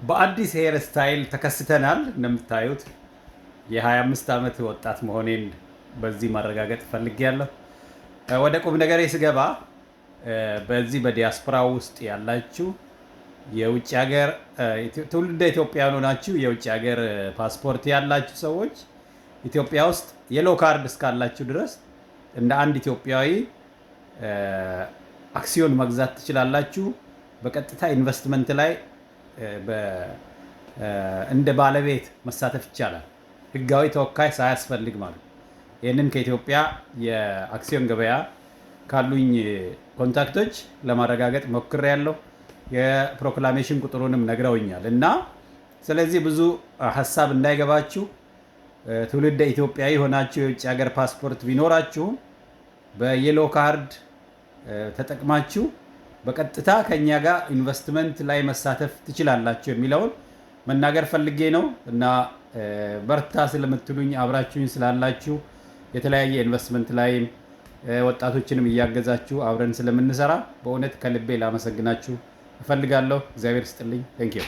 በአዲስ ሄር ስታይል ተከስተናል። እንደምታዩት የ25 ዓመት ወጣት መሆኔን በዚህ ማረጋገጥ ፈልጌያለሁ። ወደ ቁም ነገሬ ስገባ በዚህ በዲያስፖራ ውስጥ ያላችሁ የውጭ ሀገር ትውልደ ኢትዮጵያውያን ሆናችሁ የውጭ ሀገር ፓስፖርት ያላችሁ ሰዎች ኢትዮጵያ ውስጥ የሎ ካርድ እስካላችሁ ድረስ እንደ አንድ ኢትዮጵያዊ አክሲዮን መግዛት ትችላላችሁ። በቀጥታ ኢንቨስትመንት ላይ እንደ ባለቤት መሳተፍ ይቻላል። ህጋዊ ተወካይ ሳያስፈልግ ማለት ነው። ይህንን ከኢትዮጵያ የአክሲዮን ገበያ ካሉኝ ኮንታክቶች ለማረጋገጥ ሞክሬያለሁ። የፕሮክላሜሽን ቁጥሩንም ነግረውኛል እና ስለዚህ ብዙ ሀሳብ እንዳይገባችሁ ትውልደ ኢትዮጵያዊ ሆናችሁ የውጭ ሀገር ፓስፖርት ቢኖራችሁም በየሎ ካርድ ተጠቅማችሁ በቀጥታ ከኛ ጋር ኢንቨስትመንት ላይ መሳተፍ ትችላላችሁ የሚለውን መናገር ፈልጌ ነው እና በርታ ስለምትሉኝ አብራችሁኝ ስላላችሁ የተለያየ ኢንቨስትመንት ላይ ወጣቶችንም እያገዛችሁ አብረን ስለምንሰራ በእውነት ከልቤ ላመሰግናችሁ እፈልጋለሁ። እግዚአብሔር ይስጥልኝ። ቴንክ ዩ